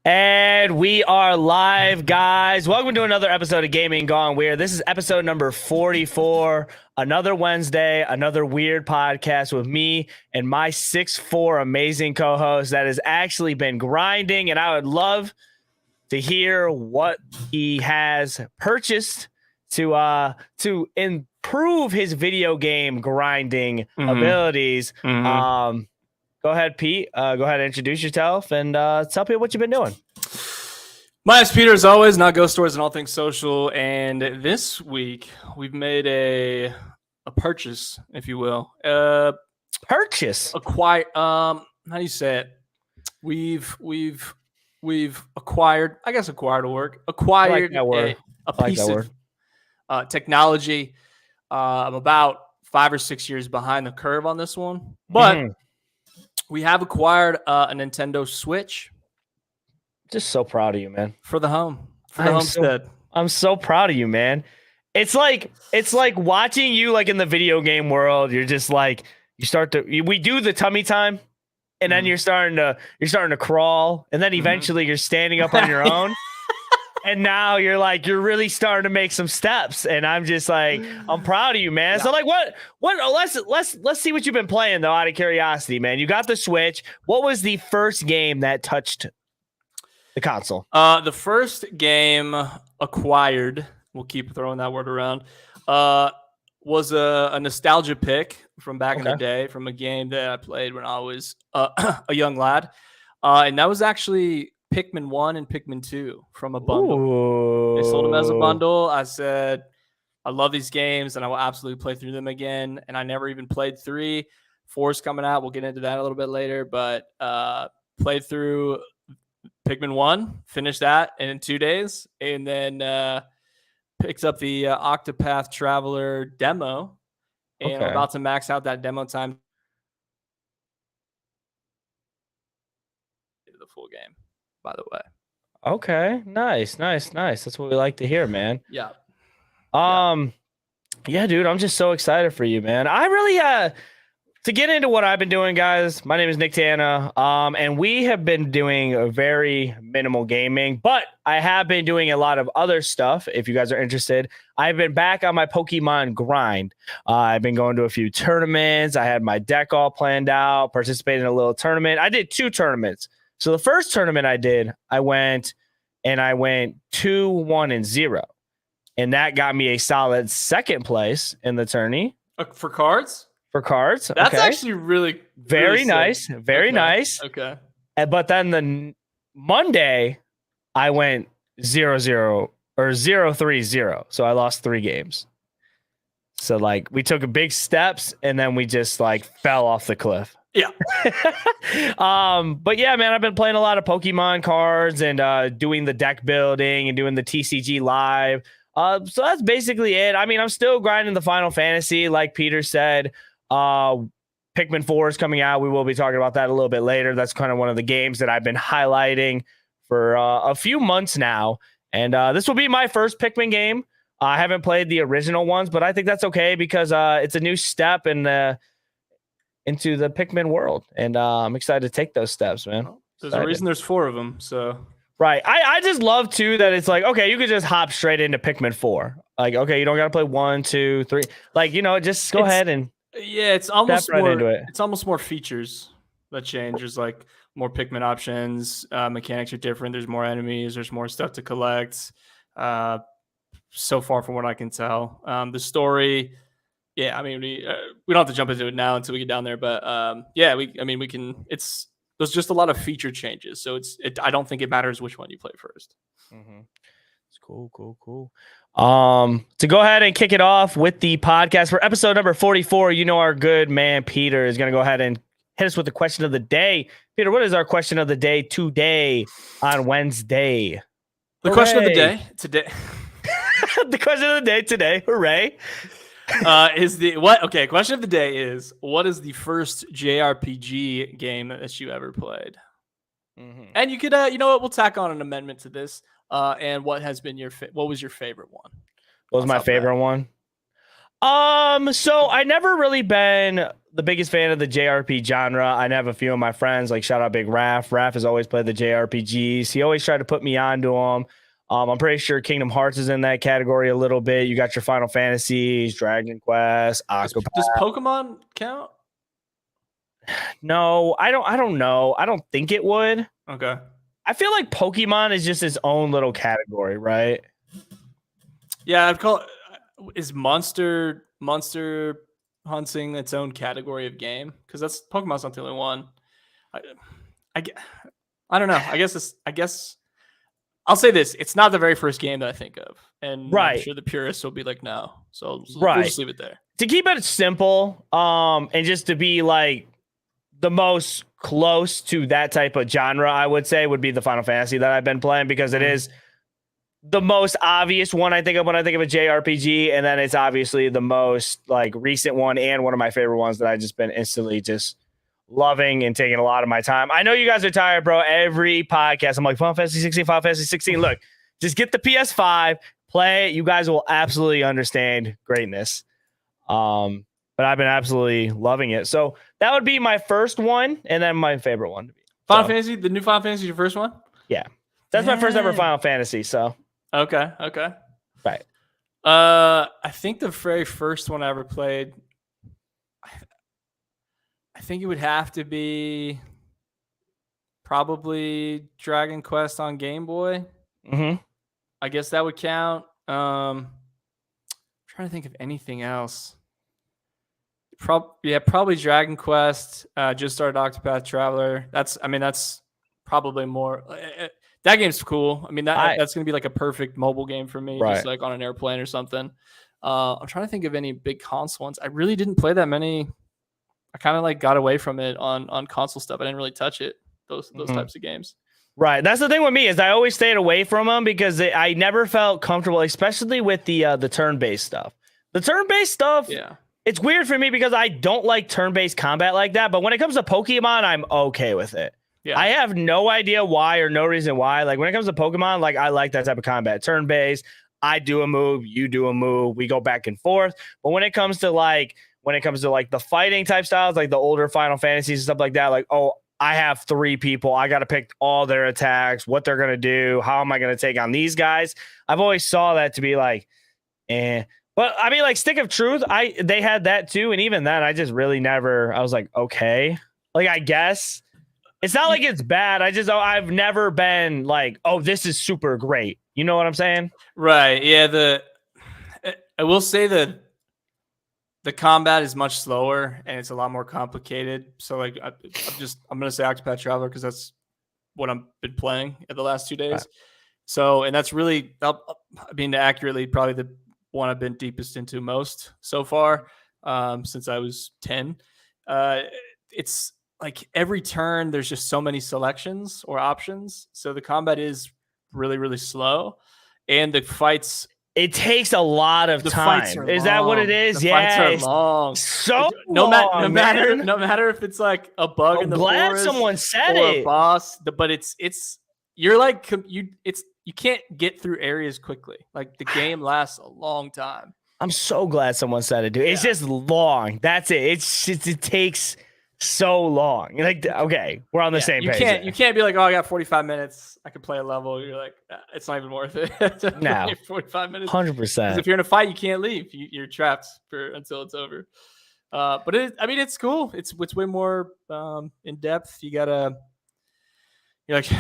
And we are live, guys. Welcome to another episode of Gaming Gone Weird. This is episode number 44. Another Wednesday, another weird podcast with me and my 6'4" amazing co-host that has actually been grinding. And I would love to hear what he has purchased to improve his video game grinding abilities. Go ahead, Pete. Go ahead and introduce yourself and tell people what you've been doing. My name's Pieter, as always, not ghost stories and all things social. And this week we've made a purchase, if you will. Purchase? Acquire. How do you say it? We've acquired. I guess acquired will work. Acquired a piece of technology. I'm about 5 or 6 years behind the curve on this one, but. We have acquired a Nintendo Switch. Just so proud of you, man. For the homestead. I'm so proud of you, man. It's like watching you like in the video game world. You're just like we do the tummy time, and then you're starting to crawl, and then eventually you're standing up on your own. And now you're really starting to make some steps, and I'm just like, I'm proud of you, man. Yeah. So like, what? Let's see what you've been playing though, out of curiosity, man. You got the Switch. What was the first game that touched the console? The first game acquired, we'll keep throwing that word around, was a nostalgia pick from back in the day, from a game that I played when I was a young lad, and that was actually Pikmin 1 and Pikmin 2 from a bundle. Ooh. They sold them as a bundle. I said, I love these games and I will absolutely play through them again. And I never even played 3. 4 is coming out. We'll get into that a little bit later. But played through Pikmin 1, finished that in 2 days, and then picked up the Octopath Traveler demo. And I'm about to max out that demo time. The full game. By the way. Okay. Nice. That's what we like to hear, man. Yeah. Yeah, dude, I'm just so excited for you, man. I really to get into what I've been doing, guys. My name is Nicktana, and we have been doing a very minimal gaming, but I have been doing a lot of other stuff. If you guys are interested, I've been back on my Pokemon grind. I've been going to a few tournaments. I had my deck all planned out, participated in a little tournament. I did 2 tournaments. So the first tournament I did, I went 2-1-0, and that got me a solid second place in the tourney. For cards? For cards. That's actually really very nice. Very nice. Okay. But then the Monday, I went 0-0 or 0-3-0. So I lost 3 games. So like we took big steps, and then we just like fell off the cliff. Yeah. But yeah, man, I've been playing a lot of Pokemon cards and doing the deck building and doing the TCG live. So that's basically it. I mean, I'm still grinding the Final Fantasy, like Peter said. Pikmin 4 is coming out. We will be talking about that a little bit later. That's kind of one of the games that I've been highlighting for a few months now. And this will be my first Pikmin game. I haven't played the original ones, but I think that's okay because it's a new step into the Pikmin world, and I'm excited to take those steps, man. Well, there's a reason there's 4 of them, so right. I just love too that it's like, okay, you could just hop straight into Pikmin 4. Like, okay, you don't gotta play 1, 2, 3. Like, just go ahead and it's almost right more into it. It's almost more features that change. There's like more Pikmin options. Mechanics are different. There's more enemies. There's more stuff to collect. So far, from what I can tell, the story. Yeah, I mean, we don't have to jump into it now until we get down there, but we can. There's just a lot of feature changes, so I don't think it matters which one you play first. It's cool. To go ahead and kick it off with the podcast for episode number 44, our good man Pieter is going to go ahead and hit us with the question of the day. Pieter, what is our question of the day today on Wednesday? The question of the day today. The question of the day today. Hooray. Question of the day is, what is the first JRPG game that you ever played? And you could we'll tack on an amendment to this, and what has been what was your favorite one? What was my favorite one? So I never really been the biggest fan of the JRPG genre. I have a few of my friends, like shout out Big Raph. Raph has always played the JRPGs. He always tried to put me onto them. I'm pretty sure Kingdom Hearts is in that category a little bit. You got your Final Fantasies, Dragon Quest, Octopath. Does Pokemon count? No, I don't know. I don't think it would. Okay. I feel like Pokemon is just its own little category, right? Yeah, I'd call is Monster hunting its own category of game? Because that's Pokemon's not the only one. I don't know. I guess I'll say this: it's not the very first game that I think of, and I'm sure the purists will be like, no. So we'll just leave it there. To keep it simple, and just to be like the most close to that type of genre, I would say would be the Final Fantasy that I've been playing, because it is the most obvious one I think of when I think of a JRPG, and then it's obviously the most like recent one and one of my favorite ones that I've just been instantly just loving and taking a lot of my time. I know you guys are tired, bro. Every podcast, I'm like, Final Fantasy 16, Final Fantasy 16. Look, just get the PS5, play it. You guys will absolutely understand greatness. But I've been absolutely loving it. So that would be my first one, and then my favorite one. Final Fantasy, the new Final Fantasy, your first one? Yeah. That's my first ever Final Fantasy, so. Okay. Right. I think the very first one I ever played, I think it would have to be probably Dragon Quest on Game Boy. Mm-hmm. I guess that would count. Trying to think of anything else. Probably Dragon Quest. Just started Octopath Traveler. That's probably more. That game's cool. I mean, that's going to be like a perfect mobile game for me, just like on an airplane or something. I'm trying to think of any big console ones. I really didn't play that many. I kind of like got away from it on console stuff. I didn't really touch it. Those types of games. Right. That's the thing with me is I always stayed away from them because I never felt comfortable, especially with the turn-based stuff. The turn-based stuff, yeah, it's weird for me because I don't like turn-based combat like that. But when it comes to Pokemon, I'm okay with it. Yeah. I have no idea why or no reason why. Like when it comes to Pokemon, like I like that type of combat. Turn-based, I do a move, you do a move, we go back and forth. But when it comes to the fighting type styles, like the older Final Fantasies and stuff like that, like, oh, I have 3 people. I got to pick all their attacks, what they're going to do. How am I going to take on these guys? I've always saw that to be like, But I mean, like Stick of Truth, they had that too. And even then, I just really never, I was like, okay. Like, I guess it's not like it's bad. I've never been like, oh, this is super great. You know what I'm saying? Right. Yeah. I will say that the combat is much slower and it's a lot more complicated. So like, I'm going to say Octopath Traveler because that's what I've been playing in the last 2 days. Right. So, and that's really, accurately, probably the one I've been deepest into most so far since I was 10. It's like every turn, there's just so many selections or options. So the combat is really, really slow. And the fights, it takes a lot of time. Is that what it is? The fights are long. So no matter if it's like a bug in the forest. I'm glad someone said or it. A boss, but you're like you can't get through areas quickly. Like the game lasts a long time. I'm so glad someone said it, dude. It's just long. That's it. It takes so long. Like, okay, we're on the same page. You can't be like, oh, I got 45 minutes. I can play a level. You're like, it's not even worth it. No, 45 minutes. 100%. Because if you're in a fight, you can't leave. You're trapped until it's over. But it's cool. It's way more in depth. You're like,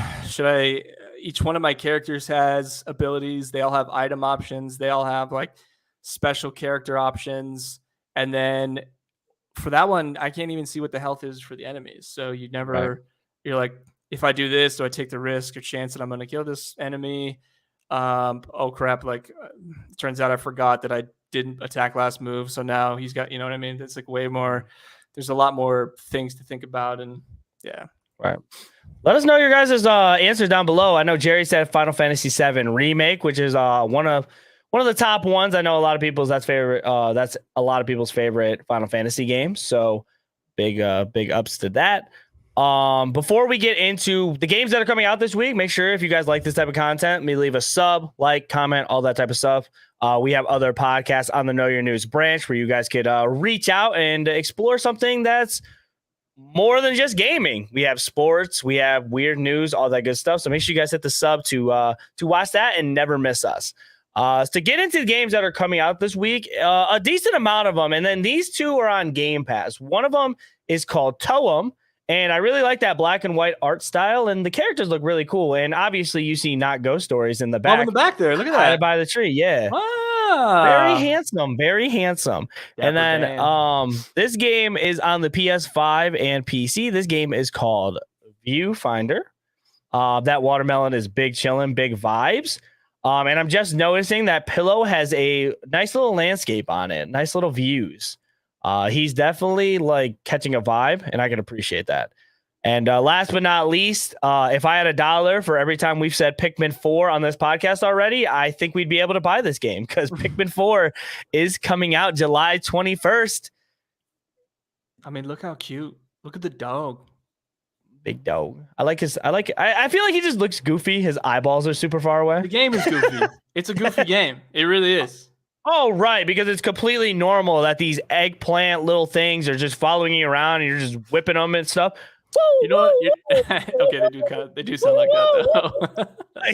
each one of my characters has abilities. They all have item options. They all have like special character options. And then for that one, I can't even see what the health is for the enemies. So you're like, if I do this, do I take the risk or chance that I'm going to kill this enemy? Oh crap. Like turns out I forgot that I didn't attack last move. So now he's got, you know what I mean? It's like way more, there's a lot more things to think about. And yeah. Right. Let us know your guys' answers down below. I know Jerry said Final Fantasy VII Remake, which is one of the top ones. I know a lot of people's that's a lot of people's favorite Final Fantasy games. So big ups to that. Before we get into the games that are coming out this week, make sure if you guys like this type of content, me leave a sub, like, comment, all that type of stuff. We have other podcasts on the Know Your News branch where you guys could reach out and explore something that's more than just gaming. We have sports, we have weird news, all that good stuff. So make sure you guys hit the sub to watch that and never miss us. To get into the games that are coming out this week, a decent amount of them, and then these two are on Game Pass. One of them is called Toem, and I really like that black and white art style, and the characters look really cool. And obviously, you see Not Ghost Stories in the back. Oh, in the back there, look at that. By the tree, yeah. Wow. Very handsome, very handsome. Dapper and then this game is on the PS5 and PC. This game is called Viewfinder. That watermelon is big chillin', big vibes. And I'm just noticing that Pillow has a nice little landscape on it, nice little views. He's definitely like catching a vibe, and I can appreciate that. And last but not least, if I had $1 for every time we've said Pikmin 4 on this podcast already, I think we'd be able to buy this game because Pikmin 4 is coming out July 21st. I mean, look how cute. Look at the dog. Big dog. I feel like he just looks goofy. His eyeballs are super far away. The game is goofy. It's a goofy game. It really is. Oh, right. Because it's completely normal that these eggplant little things are just following you around and you're just whipping them and stuff. You know what? Okay, they do sound like that though.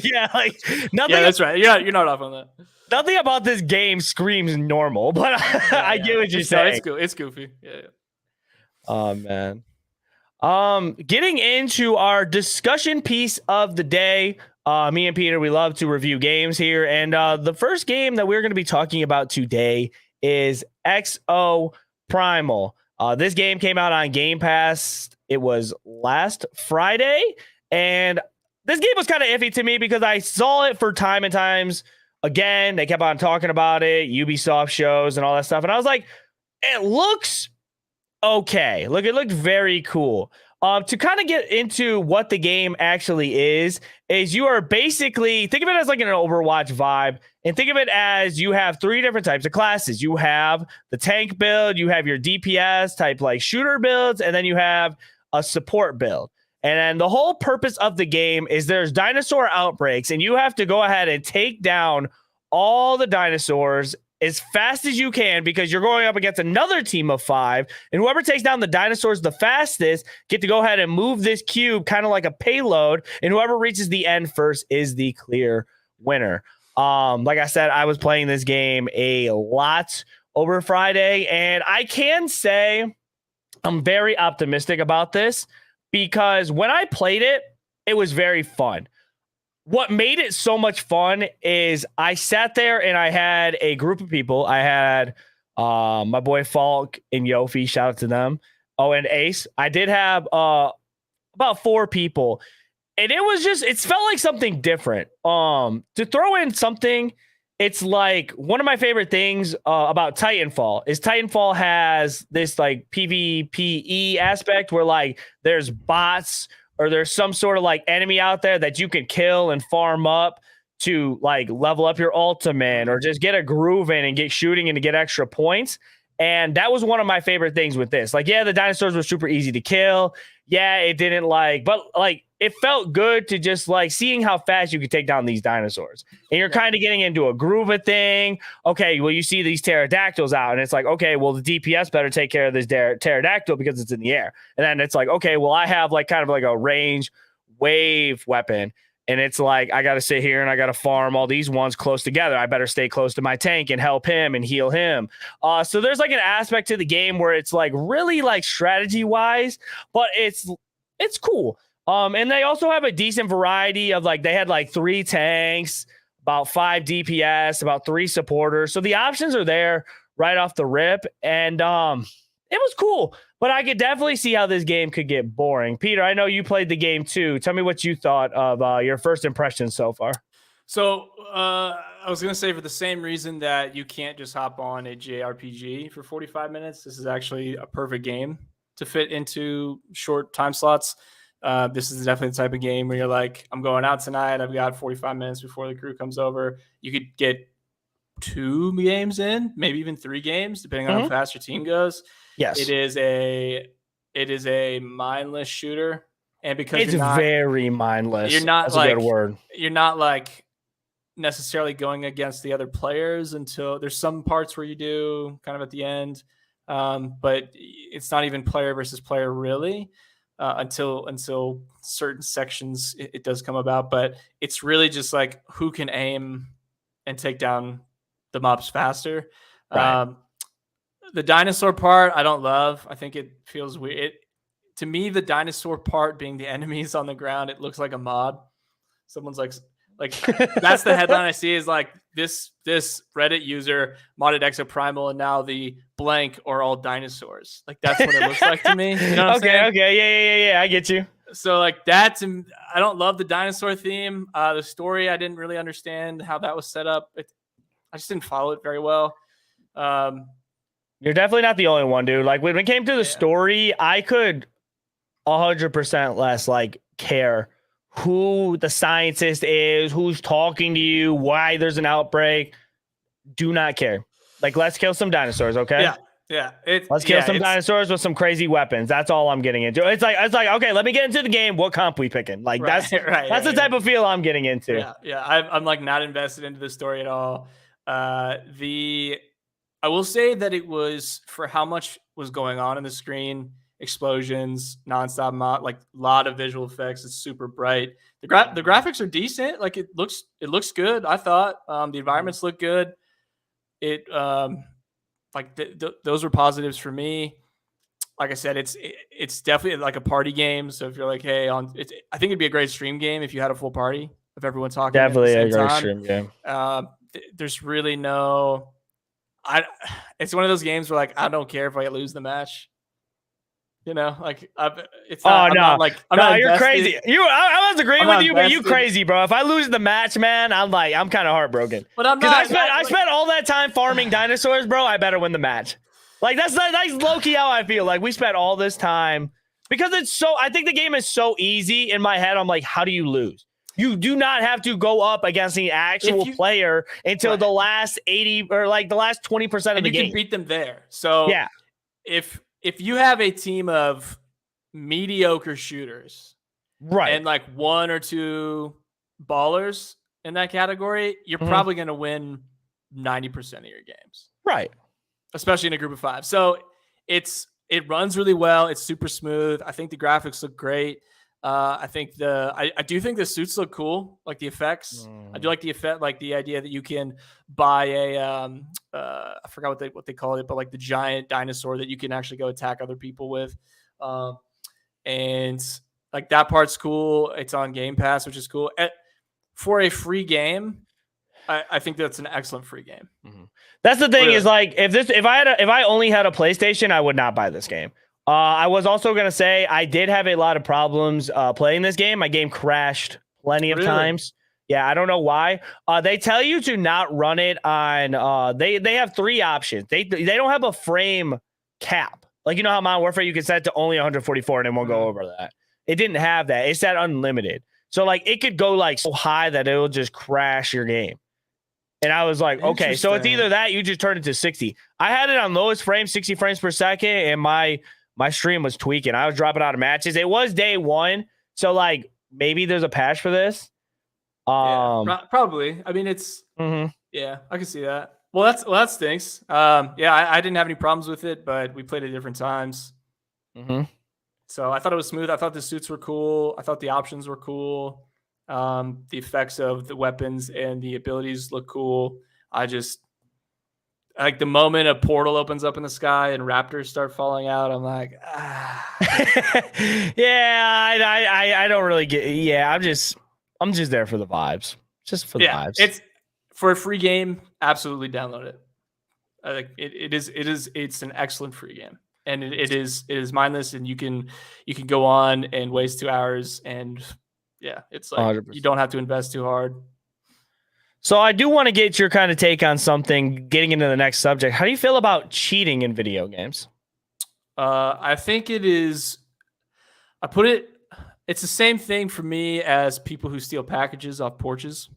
Yeah, like nothing. Yeah, that's right. You're not off on that. Nothing about this game screams normal, but I get what you're saying. It's goofy. Yeah. Oh man. Getting into our discussion piece of the day. Me and Peter, we love to review games here, and the first game that we're going to be talking about today is Exoprimal. This game came out on Game Pass. It was last Friday, and this game was kind of iffy to me because I saw it for time and times again. They kept on talking about it, Ubisoft shows and all that stuff, and I was like, it looks okay. Look, it looked very cool. To kind of get into what the game actually is you are basically, think of it as like an Overwatch vibe, and think of it as you have 3 different types of classes. You have the tank build, you have your DPS type like shooter builds, and then you have a support build. And then the whole purpose of the game is there's dinosaur outbreaks, and you have to go ahead and take down all the dinosaurs as fast as you can because you're going up against another team of 5, and whoever takes down the dinosaurs the fastest get to go ahead and move this cube kind of like a payload, and whoever reaches the end first is the clear winner. Like I said, I was playing this game a lot over Friday, and I can say I'm very optimistic about this because when I played it, it was very fun. What made it so much fun is I sat there and I had a group of people. I had my boy Falk and Yofi, shout out to them. Oh, and Ace. I did have about 4 people. And it felt like something different. To throw in something, it's like one of my favorite things about Titanfall is Titanfall has this like PvPE aspect where like there's bots or there's some sort of like enemy out there that you can kill and farm up to like level up your ultimate or just get a groove in and get shooting and to get extra points. And that was one of my favorite things with this. Like, yeah, the dinosaurs were super easy to kill. Yeah, it didn't but it felt good to just like seeing how fast you could take down these dinosaurs. And you're kind of getting into a groove of thing. Okay, well, you see these pterodactyls out and it's like, okay, well, the DPS better take care of this pterodactyl because it's in the air. And then it's like, okay, well, I have like kind of like a range wave weapon. And it's like, I got to sit here and I got to farm all these ones close together. I better stay close to my tank and help him and heal him. So there's like an aspect to the game where it's like really like strategy wise, but it's cool. And they also have a decent variety of like, they had like 3 tanks, about 5 DPS, about 3 supporters. So the options are there right off the rip. And it was cool, but I could definitely see how this game could get boring. Peter, I know you played the game too. Tell me what you thought of your first impressions so far. So I was going to say, for the same reason that you can't just hop on a JRPG for 45 minutes, this is actually a perfect game to fit into short time slots. This is definitely the type of game where you're like, I'm going out tonight. I've got 45 minutes before the crew comes over. You could get 2 games in, maybe even 3 games, depending on how fast your team goes. Yes. It is a it is a mindless shooter, and because It's very mindless. You're not That's like a good word. You're not like necessarily going against the other players until there's some parts where you do kind of at the end, but it's not even player versus player really until certain sections it does come about. But it's really just like who can aim and take down the mobs faster. Right. The dinosaur part I don't love. I think it feels weird. To me, the dinosaur part being the enemies on the ground, it looks like a mod. Someone's like that's the headline I see is like this Reddit user modded Exoprimal and now the blank are all dinosaurs. Like that's what it looks like to me. You know what I'm saying? Okay, yeah, I get you. So like I don't love the dinosaur theme. The story I didn't really understand how that was set up. I just didn't follow it very well. You're definitely not the only one, dude. Like when it came to the story, I could 100% less like care who the scientist is, who's talking to you, why there's an outbreak. Do not care. Like, let's kill some dinosaurs, okay? Yeah. Let's kill some dinosaurs with some crazy weapons. That's all I'm getting into. It's like okay, let me get into the game. What comp we picking? Like that's the type of feel I'm getting into. Yeah. I'm like not invested into the story at all. I will say that it was for how much was going on in the screen. Explosions, nonstop, like a lot of visual effects. It's super bright. The graphics are decent. Like it looks good. I thought the environments look good. It like those were positives for me. Like I said, it's definitely like a party game. So if you're like, hey, I think it'd be a great stream game if you had a full party of everyone talking. Definitely at the same a great time. stream game. There's really no. It's one of those games where like I don't care if I lose the match. You know, like it's not. No, you're invested. crazy. I was agreeing with you, but you crazy, bro. If I lose the match, man, I'm kind of heartbroken. But I'm not. I spent all that time farming dinosaurs, bro. I better win the match. Like that's low key how I feel. Like we spent all this time because it's so. I think the game is so easy in my head. I'm like, how do you lose? You do not have to go up against the actual player until the last 80 or like the last 20% of the game. You can beat them there. So yeah, if you have a team of mediocre shooters, right, and like one or two ballers in that category, you're probably going to win 90% of your games, right? Especially in a group of 5. So it runs really well. It's super smooth. I think the graphics look great. I think I do think the suits look cool, like the effects. I do like the effect, like the idea that you can buy a I forgot what they call it, but like the giant dinosaur that you can actually go attack other people with, and like that part's cool. It's on Gamepass, which is cool. For a free game, I think that's an excellent free game. That's the thing is like if I only had a PlayStation, I would not buy this game. I was also going to say I did have a lot of problems playing this game. My game crashed plenty of times. Yeah, I don't know why. They tell you to not run it on they have 3 options. They don't have a frame cap. Like you know how Modern Warfare you can set it to only 144 and it won't go over that. It didn't have that. It said unlimited. So like it could go like so high that it will just crash your game. And I was like, okay, so it's either that you just turn it to 60. I had it on lowest frame, 60 frames per second, and my stream was tweaking. I was dropping out of matches. It was day 1, so like maybe there's a patch for this. Probably. I mean, it's yeah, I can see that. Well, that stinks. I didn't have any problems with it, but we played at different times. So I thought it was smooth. I thought the suits were cool. I thought the options were cool. The effects of the weapons and the abilities look cool. I just like the moment a portal opens up in the sky and raptors start falling out. I'm like, yeah, I don't really get. Yeah, I'm just there for the vibes. Just for the vibes. It's for a free game. Absolutely download it. I think it's an excellent free game, and it is mindless, and you can go on and waste 2 hours, and yeah, it's like 100%. You don't have to invest too hard. So I do want to get your kind of take on something, getting into the next subject. How do you feel about cheating in video games? I think it is. It's the same thing for me as people who steal packages off porches.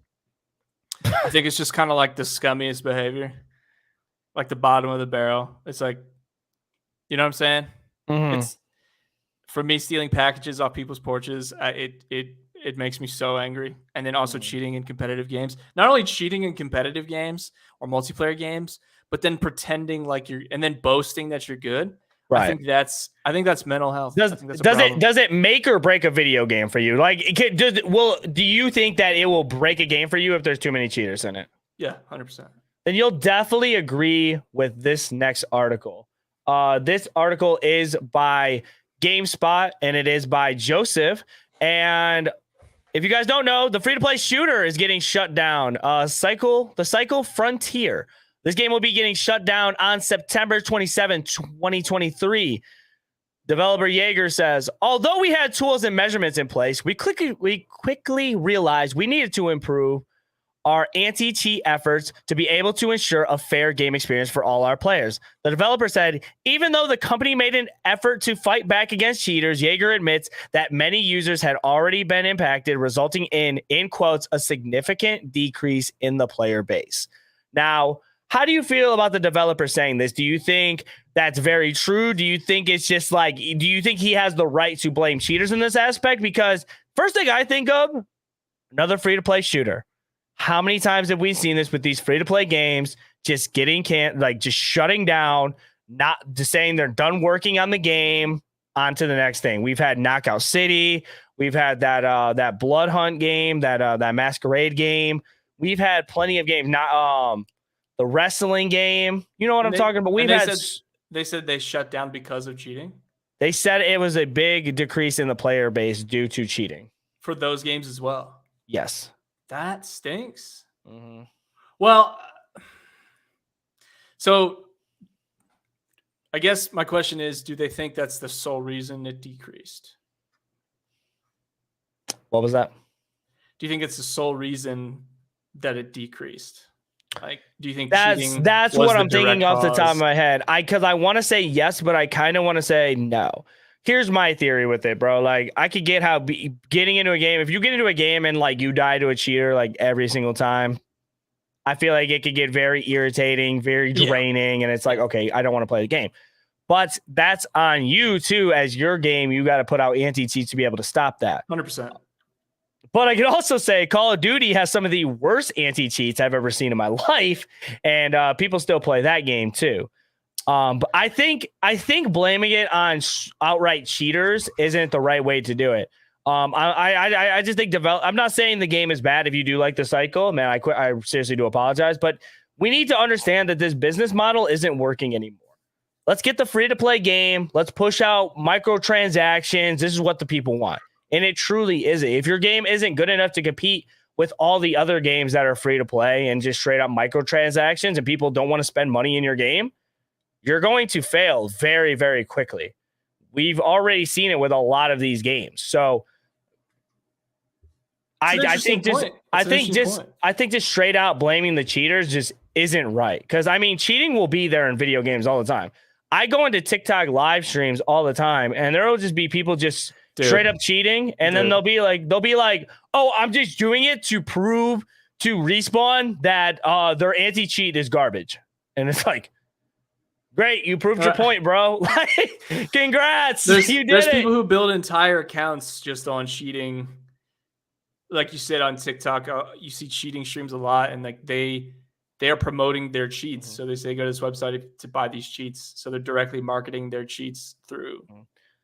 I think it's just kind of like the scummiest behavior, like the bottom of the barrel. It's like, you know what I'm saying? for me, stealing packages off people's porches, it makes me so angry. And then also cheating in competitive games. Not only cheating in competitive games or multiplayer games, but then pretending like and then boasting that you're good. Right. I think that's mental health. Does it make or break a video game for you? Like, do you think that it will break a game for you if there's too many cheaters in it? Yeah, 100%. Then you'll definitely agree with this next article. This article is by GameSpot and it is by Joseph. And if you guys don't know, the free-to-play shooter is getting shut down. The Cycle Frontier. This game will be getting shut down on September 27, 2023. Developer Jaeger says, although we had tools and measurements in place, we quickly realized we needed to improve our anti-cheat efforts to be able to ensure a fair game experience for all our players. The developer said, even though the company made an effort to fight back against cheaters, Jaeger admits that many users had already been impacted, resulting in quotes, a significant decrease in the player base. Now, how do you feel about the developer saying this? Do you think that's very true? Do you think it's just like, do you think he has the right to blame cheaters in this aspect? Because first thing I think of, another free-to-play shooter. How many times have we seen this with these free-to-play games just getting just shutting down, not just saying they're done working on the game, on to the next thing? We've had Knockout City. We've had that Blood Hunt game, that Masquerade game. We've had plenty of games. Not the wrestling game. You know what I'm talking about? They said they shut down because of cheating. They said it was a big decrease in the player base due to cheating. For those games as well. Yes. That stinks. Mm-hmm. Well, so I guess my question is, do they think that's the sole reason it decreased? What was that? Do you think it's the sole reason that it decreased? Like, do you think that's what I'm thinking off the top of my head? Because I want to say yes, but I kind of want to say no. Here's my theory with it, bro. Like, I could get how getting into a game, if you get into a game and like you die to a cheater like every single time, I feel like it could get very irritating, very draining, and it's like, okay, I don't want to play the game. But that's on you too. As your game, you got to put out anti-cheats to be able to stop that. 100%. But I could also say Call of Duty has some of the worst anti-cheats I've ever seen in my life, and people still play that game too. But I think blaming it on outright cheaters isn't the right way to do it. I just think I'm not saying the game is bad if you do like the cycle. Man, I seriously do apologize, but we need to understand that this business model isn't working anymore. Let's get the free-to-play game. Let's push out microtransactions. This is what the people want. And it truly isn't. If your game isn't good enough to compete with all the other games that are free-to-play and just straight-up microtransactions and people don't want to spend money in your game, you're going to fail very, very quickly. We've already seen it with a lot of these games. So I think just straight out blaming the cheaters just isn't right. Because I mean, cheating will be there in video games all the time. I go into TikTok live streams all the time, and there will just be people just straight up cheating, and then they'll be like, oh, I'm just doing it to prove to Respawn that their anti-cheat is garbage. And it's like, great, you proved your point, bro. Like, congrats. There's people who build entire accounts just on cheating. Like you said on TikTok, you see cheating streams a lot, and like they are promoting their cheats. So they say go to this website to buy these cheats. So they're directly marketing their cheats through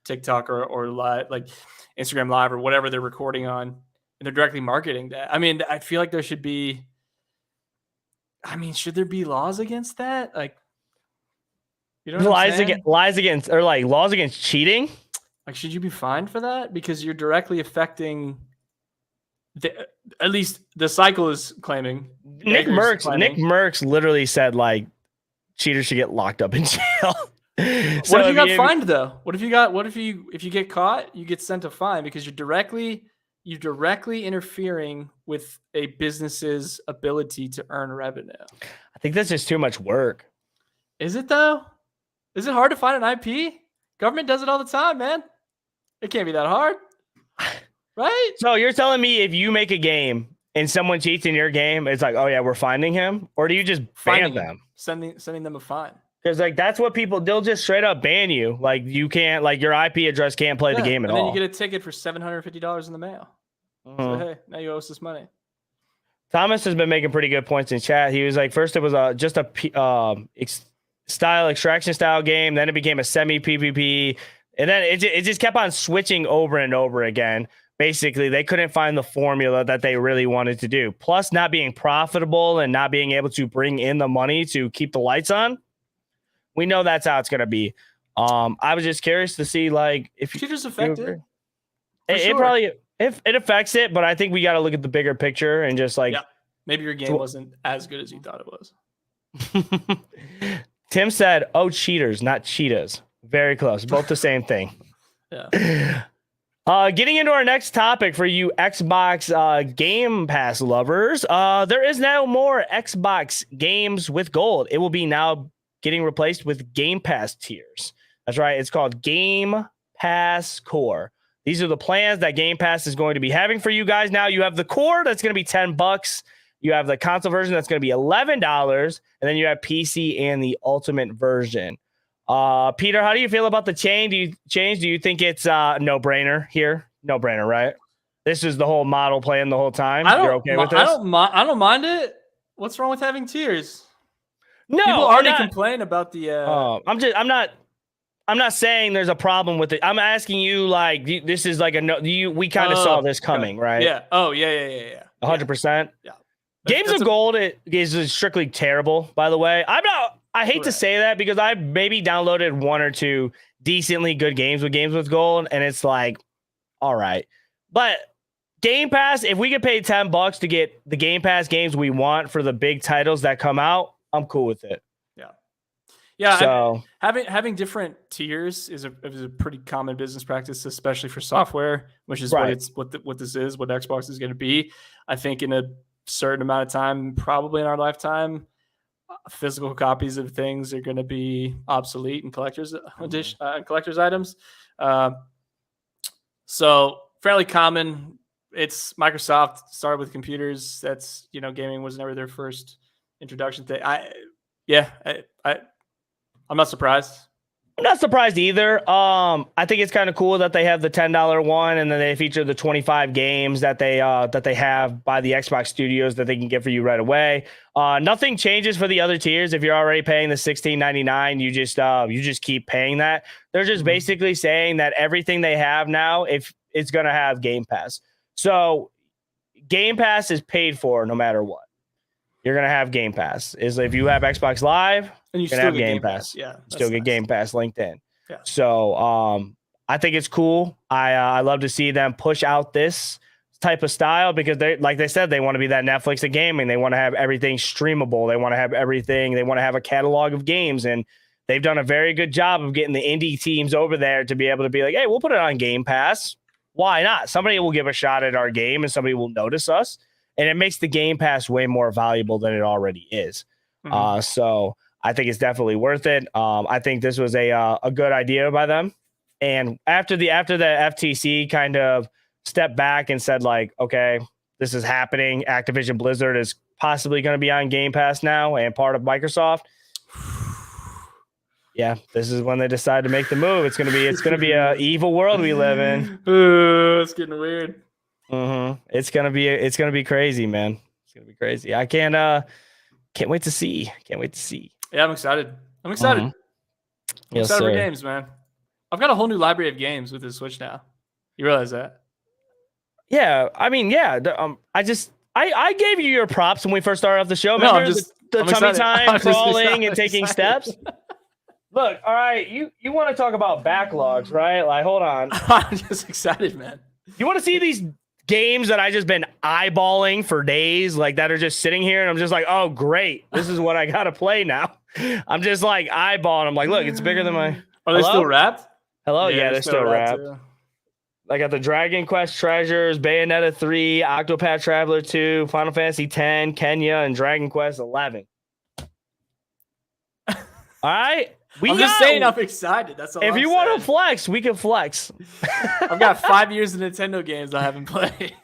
TikTok or live, like Instagram Live or whatever they're recording on, and they're directly marketing that. I mean, I feel like there should be. I mean, should there be laws against that? Like, you know, laws against cheating. Like, should you be fined for that because you're directly affecting? At least the cycle is claiming. Nick Merckx literally said like cheaters should get locked up in jail. What if you got fined though? What if you get caught, you get sent a fine because you're directly interfering with a business's ability to earn revenue. I think that's just too much work. Is it though? Is it hard to find an IP? Government does it all the time, man. It can't be that hard. Right? So you're telling me if you make a game and someone cheats in your game, it's like, oh yeah, we're finding him? Or do you just ban them? Sending them a fine. Because like that's what they'll just straight up ban you. Like you can't, like your IP address can't play the game at all. And then you get a ticket for $750 in the mail. So hey, now you owe us this money. Thomas has been making pretty good points in chat. He was like, first it was just a style extraction style game, then it became a semi PvP, and then it just kept on switching over and over again. Basically, they couldn't find the formula that they really wanted to do. Plus, not being profitable and not being able to bring in the money to keep the lights on. We know that's how it's going to be. I was just curious to see, like, if cheaters affected. It probably if it affects it, but I think we got to look at the bigger picture and just like, maybe your game wasn't as good as you thought it was. Tim said, "Oh, cheaters, not cheetahs." Very close, both the same thing. Yeah. Getting into our next topic for you Xbox Game Pass lovers, there is now more Xbox games with gold. It will be now getting replaced with Game Pass tiers. That's right. It's called Game Pass Core. These are the plans that Game Pass is going to be having for you guys. Now you have the core that's going to be $10. You have the console version that's going to be $11, and then you have PC and the ultimate version. Peter, how do you feel about the change? Do you think it's no brainer here? No brainer, right? This is the whole model plan the whole time. You're okay with this? I don't mind it. What's wrong with having tiers? No, people already complain about the. I'm not saying there's a problem with it. I'm asking you, like, this is like we kind of saw this coming, right? Yeah. Oh, yeah. 100%. Yeah. Games of Gold is strictly terrible, by the way. I hate to say that because I've maybe downloaded one or two decently good games with Gold, and it's like, all right. But Game Pass, if we could pay $10 to get the Game Pass games we want for the big titles that come out, I'm cool with it. Yeah. So having different tiers is a pretty common business practice, especially for software, which is right. what this is, what Xbox is going to be. I think in a certain amount of time, probably in our lifetime, physical copies of things are going to be obsolete in collectors items. So fairly common. It's Microsoft started with computers. That's, gaming was never their first introduction thing. I'm not surprised. I'm not surprised either. I think it's kind of cool that they have the $10 one, and then they feature the 25 games that they have by the Xbox Studios that they can get for you right away. Nothing changes for the other tiers. If you're already paying the $16.99, you just keep paying that. They're just basically saying that everything they have now, if it's going to have Game Pass. So Game Pass is paid for no matter what. You're going to have Game Pass. Is if you have Xbox Live, and you still have Game Pass. Yeah, still get Game Pass linked in. Yeah. So I think it's cool. I love to see them push out this type of style because they said, they want to be that Netflix of gaming. They want to have everything streamable. They want to have everything. They want to have a catalog of games, and they've done a very good job of getting the indie teams over there to be able to be like, hey, we'll put it on Game Pass. Why not? Somebody will give a shot at our game and somebody will notice us. And it makes the Game Pass way more valuable than it already is. So I think it's definitely worth it. I think this was a good idea by them. And after the FTC kind of stepped back and said, like, okay, this is happening. Activision Blizzard is possibly going to be on Game Pass now and part of Microsoft. Yeah, this is when they decide to make the move. It's gonna be a evil world we live in. It's getting weird. It's gonna be crazy, man. It's gonna be crazy. I can't wait to see. Yeah, I'm excited. I'm excited for games, man. I've got a whole new library of games with this Switch now. You realize that? Yeah, I mean, yeah. I gave you your props when we first started off the show. Remember the tummy time, crawling, and taking steps. Look, all right, you want to talk about backlogs, right? Like, hold on. I'm just excited, man. You want to see these games that I just been eyeballing for days, like that are just sitting here, and I'm just like, oh, great, this is what I gotta play now. I'm just like eyeballing. I'm like, look, it's bigger than my. Are they still wrapped? Hello, yeah, they're still wrapped. I got the Dragon Quest Treasures, Bayonetta 3, Octopath Traveler 2, Final Fantasy 10, Kenya, and Dragon Quest 11. All right. I'm just saying I'm excited. That's all. If you want to flex, we can flex. I've got 5 years of Nintendo games I haven't played.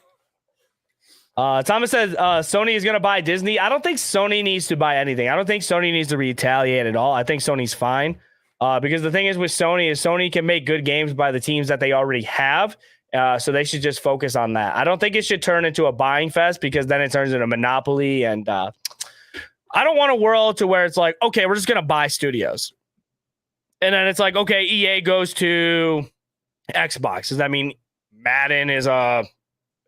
Thomas says Sony is going to buy Disney. I don't think Sony needs to buy anything. I don't think Sony needs to retaliate at all. I think Sony's fine. Because the thing is with Sony is Sony can make good games by the teams that they already have. So they should just focus on that. I don't think it should turn into a buying fest because then it turns into a monopoly. And I don't want a world to where it's like, okay, we're just going to buy studios. And then it's like, okay, EA goes to Xbox. Does that mean Madden is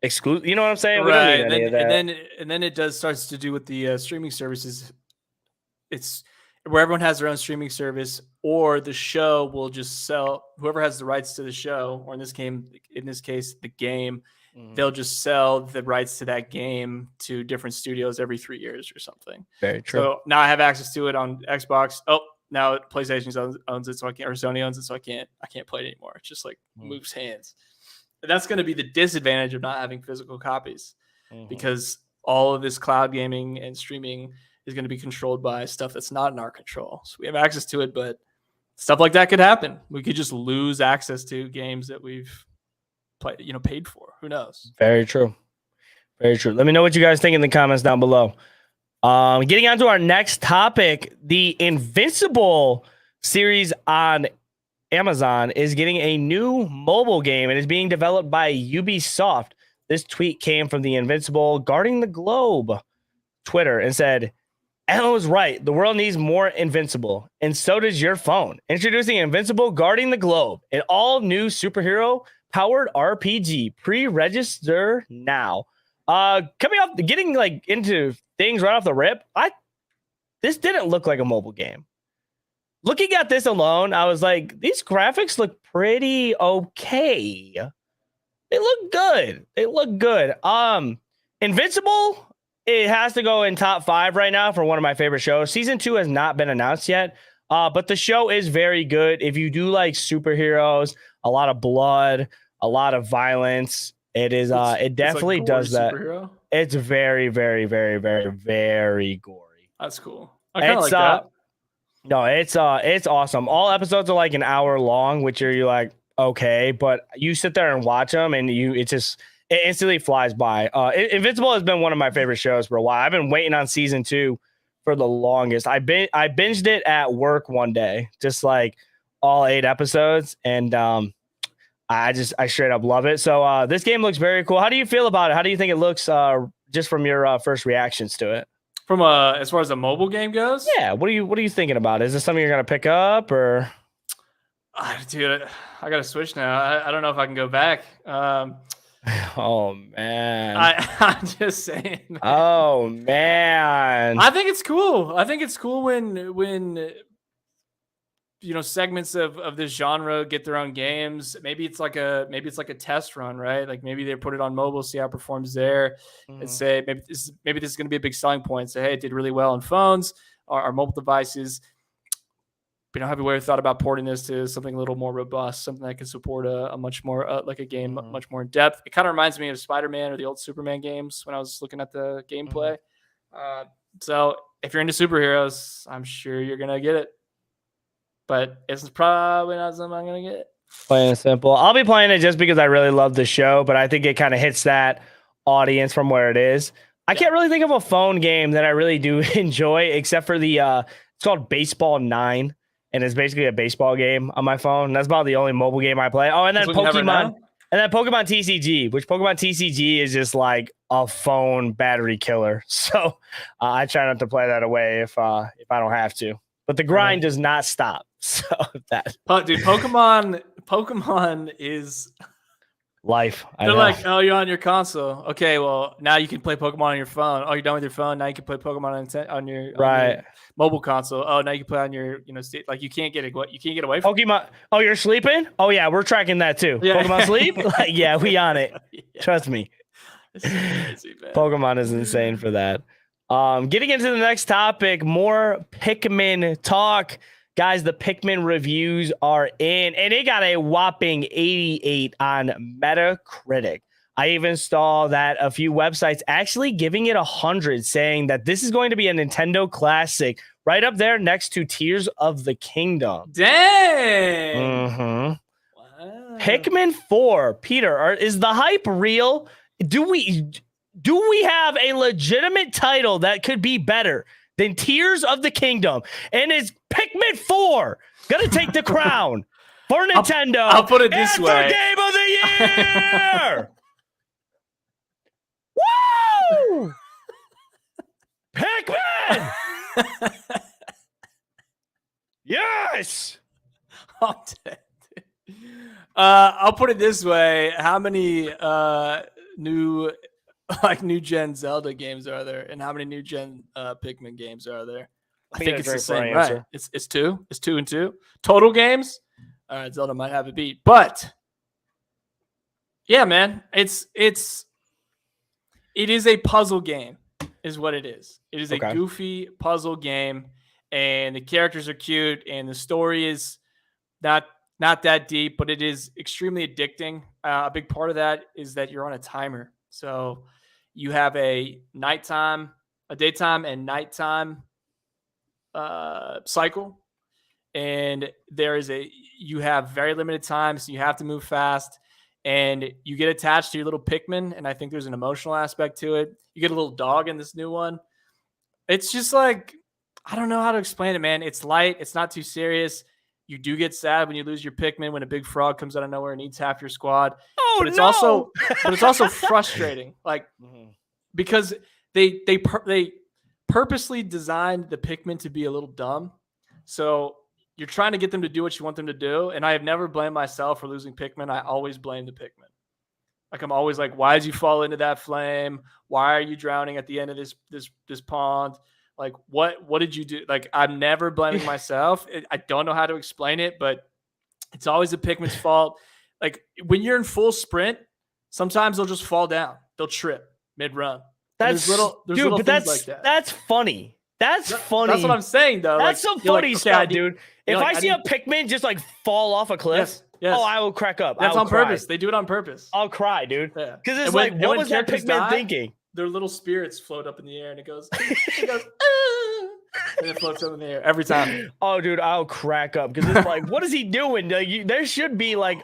exclusive? You know what I'm saying? Right. And then it starts to do with the streaming services. It's where everyone has their own streaming service, or the show will just sell whoever has the rights to the show, or in this case, the game. They'll just sell the rights to that game to different studios every 3 years or something. Very true. So now I have access to it on Xbox. Oh, now PlayStation owns it, so I can't, or Sony owns it, so I can't play it anymore. It just like moves hands. And that's going to be the disadvantage of not having physical copies, because all of this cloud gaming and streaming is going to be controlled by stuff that's not in our control. So we have access to it, but stuff like that could happen. We could just lose access to games that we've paid for. Who knows? Very true. Very true. Let me know what you guys think in the comments down below. Getting on to our next topic, the Invincible series on Amazon is getting a new mobile game. It is being developed by Ubisoft. This tweet came from the Invincible Guarding the Globe Twitter and said, Alan was right. The world needs more Invincible, and so does your phone. Introducing Invincible Guarding the Globe, an all-new superhero-powered RPG. Pre-register now. Coming up, getting like into things right off the rip, this didn't look like a mobile game. Looking at this alone, I was like, these graphics look pretty okay. They look good. They look good. Invincible, it has to go in top 5 right now for one of my favorite shows. Season 2 has not been announced yet, but the show is very good. If you do like superheroes, a lot of blood, a lot of violence, it is. It definitely like does that. Superhero? It's very, very, very, very, very gory. That's cool. I kind of like that. No, it's awesome. All episodes are like an hour long, which you're like, okay, but you sit there and watch them, and it instantly flies by. Invincible has been one of my favorite shows for a while. I've been waiting on season 2 for the longest. I binged it at work one day, just like all 8 episodes, and I straight up love it. So this game looks very cool. How do you feel about it? How do you think it looks just from your first reactions to it? From as far as the mobile game goes? Yeah. What are you thinking about? Is this something you're going to pick up, or? Dude, I got to switch now. I don't know if I can go back. Oh man. I'm just saying. Man. Oh man. I think it's cool. I think it's cool when segments of this genre get their own games. Maybe it's like a test run, right? Like maybe they put it on mobile, see how it performs there, and say maybe this is going to be a big selling point. Say, hey, it did really well on phones or mobile devices. But have you ever thought about porting this to something a little more robust, something that can support a much more like a game much more in depth? It kind of reminds me of Spider-Man or the old Superman games when I was looking at the gameplay. So if you're into superheroes, I'm sure you're gonna get it. But it's probably not something I'm going to get. Plain and simple. I'll be playing it just because I really love the show, but I think it kind of hits that audience from where it is. I can't really think of a phone game that I really do enjoy, except for the it's called Baseball 9, and it's basically a baseball game on my phone. That's about the only mobile game I play. Oh, and then Pokemon TCG, which Pokemon TCG is just like a phone battery killer. So I try not to play that away if I don't have to. But the grind does not stop. So that, dude, Pokemon is life. They're like, oh, you're on your console. Okay, well, now you can play Pokemon on your phone. Oh, you're done with your phone. Now you can play Pokemon on your mobile console. Oh, now you can play on your like you can't get away from Pokemon. Oh, you're sleeping? Oh yeah, we're tracking that too. Yeah. Pokemon sleep? Like, yeah, we on it. Yeah. Trust me. It's crazy, man. Pokemon is insane for that. Getting into the next topic, more Pikmin talk. Guys, the Pikmin reviews are in, and it got a whopping 88 on Metacritic. I even saw that a few websites actually giving it 100, saying that this is going to be a Nintendo classic, right up there next to Tears of the Kingdom. Dang! Wow. Pikmin 4. Pieter, is the hype real? do we have a legitimate title that could be better than Tears of the Kingdom? And is Pikmin 4 gonna take the crown for Nintendo? I'll put it this way. Game of the year. Woo! Pikmin! Yes! I'm dead. I'll put it this way. How many new gen Zelda games are there? And how many new gen Pikmin games are there? I think it's the same, right? It's 2. It's 2 and 2. Total games? All right, Zelda might have a beat. But yeah, man, it is a puzzle game, is what it is. It is a goofy puzzle game, and the characters are cute, and the story is not that deep, but it is extremely addicting. A big part of that is that you're on a timer. So you have a daytime and nighttime cycle, and you have very limited time, so you have to move fast. And you get attached to your little Pikmin, and I think there's an emotional aspect to it. You get a little dog in this new one. It's just like, I don't know how to explain it, man. It's light. It's not too serious. You do get sad when you lose your Pikmin, when a big frog comes out of nowhere and eats half your squad. But it's also frustrating, like because they purposely designed the Pikmin to be a little dumb. So you're trying to get them to do what you want them to do. And I have never blamed myself for losing Pikmin. I always blame the Pikmin. Like, I'm always like, why did you fall into that flame? Why are you drowning at the end of this pond? Like, what did you do? Like, I'm never blaming myself. I don't know how to explain it, but it's always the Pikmin's fault. Like, when you're in full sprint, sometimes they'll just fall down. They'll trip mid-run. There's little things like that. That's funny. That's funny. That's what I'm saying, though. That's some funny stuff, dude. If I see a Pikmin just like fall off a cliff, oh, I will crack up. That's on purpose. They do it on purpose. I'll cry, dude. Because it's like, what was that Pikmin thinking? Their little spirits float up in the air, and it goes, and it floats up in the air every time. Oh, dude, I'll crack up because it's like, what is he doing? Like, there should be like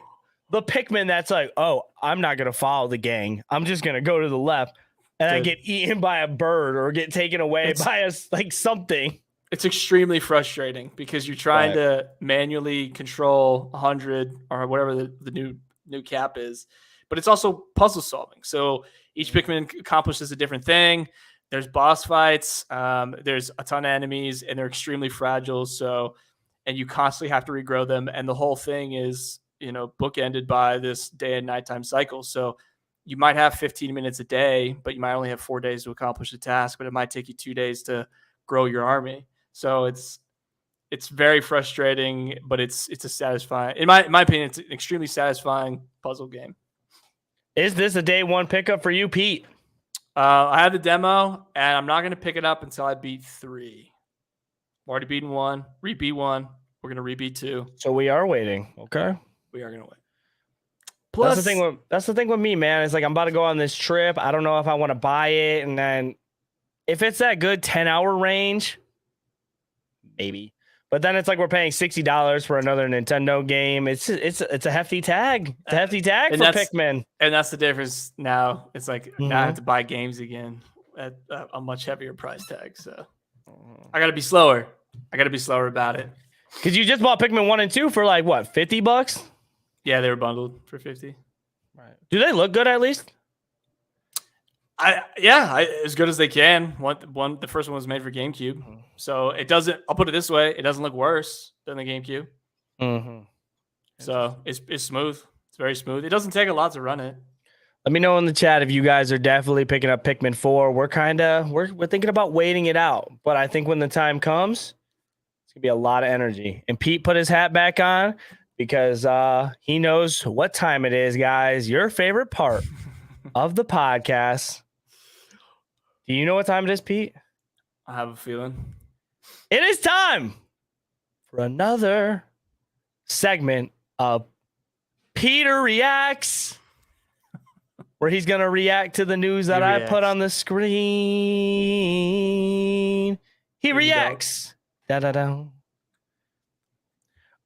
the Pikmin that's like, oh, I'm not gonna follow the gang. I'm just gonna go to the left. And I get eaten by a bird or get taken away by something. It's extremely frustrating because you're trying to manually control 100 or whatever the new cap is, but it's also puzzle solving. So each Pikmin accomplishes a different thing. There's boss fights. There's a ton of enemies, and they're extremely fragile. And you constantly have to regrow them. And the whole thing is, bookended by this day and nighttime cycle. So you might have 15 minutes a day, but you might only have 4 days to accomplish a task, but it might take you 2 days to grow your army. So it's very frustrating, but it's a satisfying, in my opinion, it's an extremely satisfying puzzle game. Is this a day one pickup for you, Pete? I have the demo, and I'm not going to pick it up until I beat 3. I've already beaten 1, rebeat 1. We're going to rebeat 2. So we are waiting. Okay. We are going to wait. Plus, that's the thing with me, man. It's like, I'm about to go on this trip. I don't know if I want to buy it. And then if it's that good 10-hour range, maybe. But then it's like we're paying $60 for another Nintendo game. It's a hefty tag. It's a hefty tag for Pikmin. And that's the difference now. It's like now I have to buy games again at a much heavier price tag. So I got to be slower. About it. Because you just bought Pikmin 1 and 2 for like, what, $50? Yeah, they were bundled for 50. Right. Do they look good at least? As good as they can. The first one was made for GameCube, so it doesn't. I'll put it this way: it doesn't look worse than the GameCube. So it's smooth. It's very smooth. It doesn't take a lot to run it. Let me know in the chat if you guys are definitely picking up Pikmin 4. We're thinking about waiting it out, but I think when the time comes, it's gonna be a lot of energy. And Pete put his hat back on because he knows what time it is, guys. Your favorite part of the podcast. Do you know what time it is, Pete? I have a feeling. It is time for another segment of Pieter Reacts, where he's going to react to the news that I put on the screen. He reacts. Da-da-da. All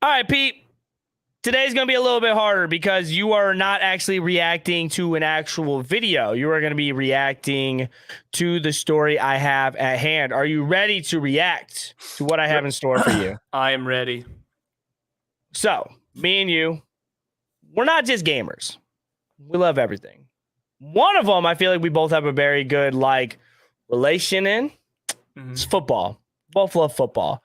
right, Pete. today's going to be a little bit harder because you are not actually reacting to an actual video. You are going to be reacting to the story I have at hand. Are you ready to react to what I have in store for you? I am ready. So, me and you, we're not just gamers. We love everything. One of them, I feel like we both have a very good relation in. It's football. Both love football.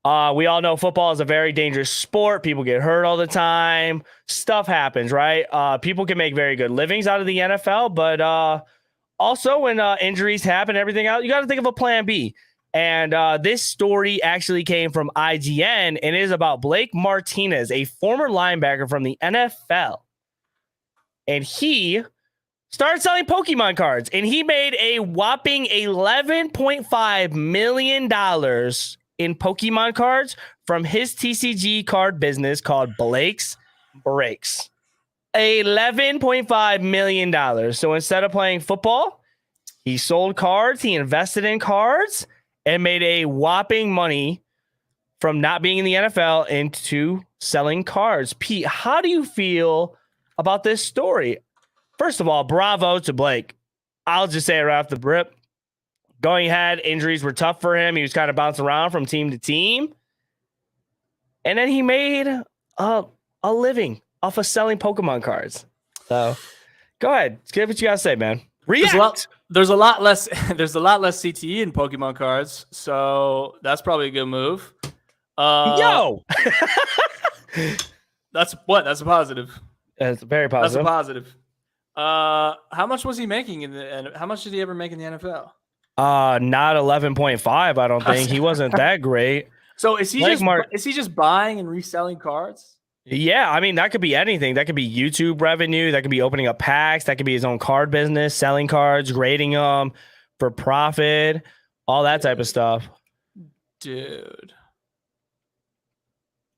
We all know football is a very dangerous sport. People get hurt all the time. Stuff happens, right? People can make very good livings out of the NFL, but also when injuries happen, everything else, you got to think of a plan B. And this story actually came from IGN, and it is about Blake Martinez, a former linebacker from the NFL. And he started selling Pokemon cards, and he made a whopping $11.5 million in Pokemon cards from his TCG card business called Blake's Breaks. $11.5 million. So instead of playing football, he sold cards, he invested in cards, and made a whopping money from not being in the NFL into selling cards. Pete, how do you feel about this story? First of all, bravo to Blake. I'll just say it right off the rip. Going ahead, injuries were tough for him. He was kind of bouncing around from team to team. And then he made a living off of selling Pokemon cards. So go ahead. Give what you got to say, man. React. There's a lot less CTE in Pokemon cards, so that's probably a good move. Yo! That's a positive. That's very positive. That's a positive. How much was he making how much did he ever make in the NFL? Not 11.5, I don't think. He wasn't that great. So is he just buying and reselling cards? Yeah, I mean, that could be anything. That could be YouTube revenue. That could be opening up packs. That could be his own card business, selling cards, grading them for profit, all that type of stuff. Dude.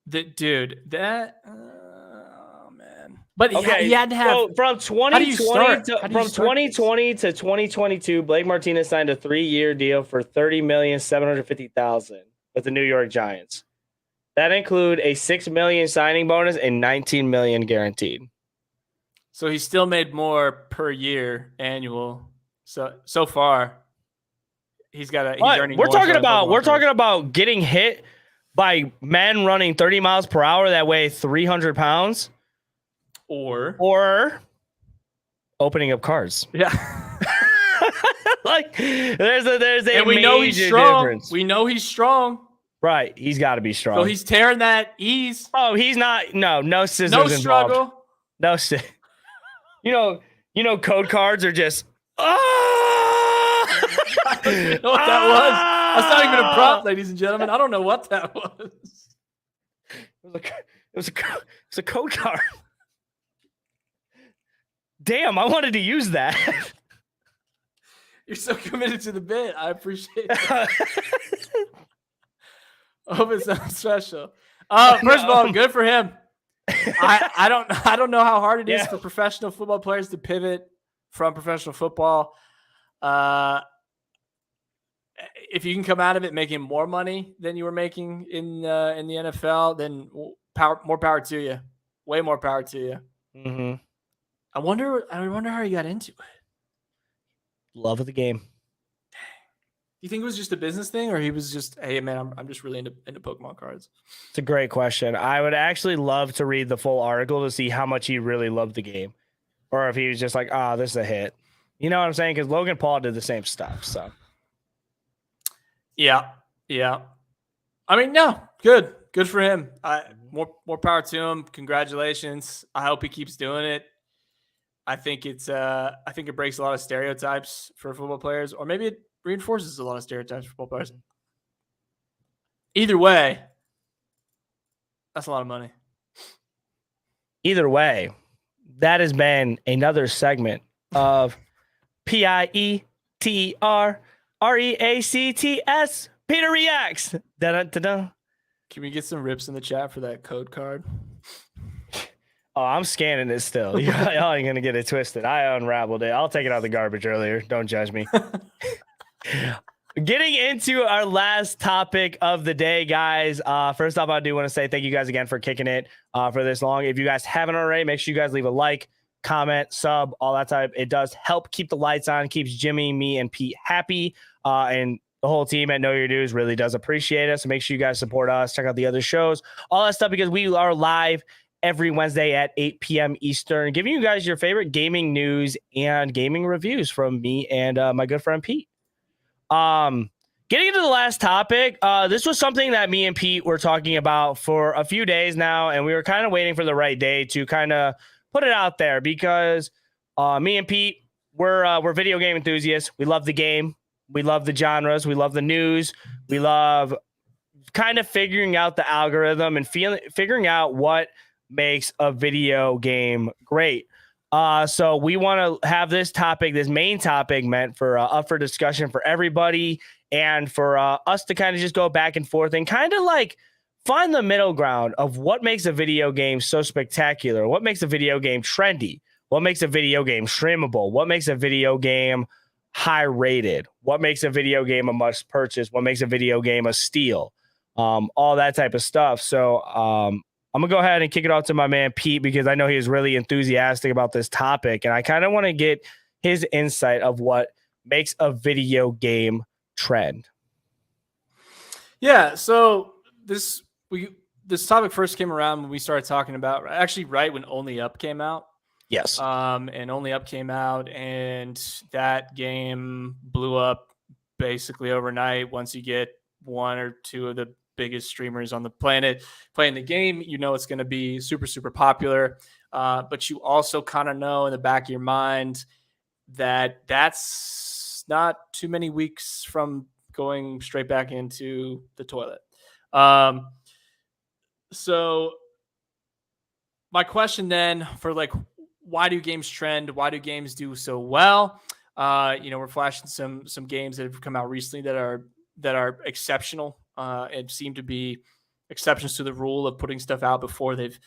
Oh man. But okay, he had to have. So from 2020 to 2022, Blake Martinez signed a 3-year deal for $30,750,000 with the New York Giants. That include a $6 million signing bonus and $19 million guaranteed. So he still made more per year annual. So far, he's earning more. We're talking about getting hit by men running 30 miles per hour that weigh 300 pounds, or opening up cards. Yeah. there's a and we know he's strong. Difference. We know he's strong. Right, he's got to be strong. So he's tearing that ease. Oh, he's not. No scissors no involved. Struggle. No you know, code cards are just. I don't know what that was. That's not even a prop, ladies and gentlemen. I don't know what that was. It was a code card. Damn, I wanted to use that. You're so committed to the bit. I appreciate it. I hope it sounds special. First of all, good for him. I don't know how hard it is for professional football players to pivot from professional football. If you can come out of it making more money than you were making in the NFL, then more power to you. Way more power to you. Mm-hmm. I wonder how he got into it. Love of the game. You think it was just a business thing, or he was just, hey man, I'm just really into Pokemon cards? It's a great question. I would actually love to read the full article to see how much he really loved the game, or if he was just like, this is a hit. You know what I'm saying? Because Logan Paul did the same stuff. So, yeah. I mean, no, good for him. More power to him. Congratulations. I hope he keeps doing it. I think it breaks a lot of stereotypes for football players, or maybe it reinforces a lot of stereotypes for football players. Either way, that's a lot of money. Either way, that has been another segment of Pieter Reacts. Pieter Reacts. Da-da-da-da. Can we get some rips in the chat for that code card? Oh, I'm scanning it still. Y'all ain't going to get it twisted. I unraveled it. I'll take it out of the garbage earlier. Don't judge me. Getting into our last topic of the day, guys. First off, I do want to say thank you guys again for kicking it for this long. If you guys haven't already, make sure you guys leave a like, comment, sub, all that type. It does help keep the lights on, keeps Jimmy, me, and Pete happy. And the whole team at Know Your Dues really does appreciate us. So make sure you guys support us. Check out the other shows, all that stuff, because we are live every Wednesday at 8 p.m. Eastern, giving you guys your favorite gaming news and gaming reviews from me and my good friend Pete. Getting into the last topic, this was something that me and Pete were talking about for a few days now, and we were kind of waiting for the right day to kind of put it out there because me and Pete, we're video game enthusiasts. We love the game. We love the genres. We love the news. We love kind of figuring out the algorithm and figuring out what makes a video game great. So we want to have this topic, this main topic, meant for up for discussion for everybody, and for us to kind of just go back and forth and kind of like find the middle ground of what makes a video game so spectacular, what makes a video game trendy, what makes a video game streamable, what makes a video game high rated, what makes a video game a must purchase, what makes a video game a steal, all that type of stuff. So I'm gonna go ahead and kick it off to my man Pete, because I know he is really enthusiastic about this topic, and I kind of want to get his insight of what makes a video game trend. Yeah, so this topic first came around when we started talking about, actually right when Only Up came out. Yes. And Only Up came out, and that game blew up basically overnight. Once you get one or two of the biggest streamers on the planet playing the game, you know it's going to be super, super popular. But you also kind of know in the back of your mind that that's not too many weeks from going straight back into the toilet. So my question then for like, why do games trend? Why do games do so well? We're flashing some games that have come out recently that are exceptional and seem to be exceptions to the rule of putting stuff out before they've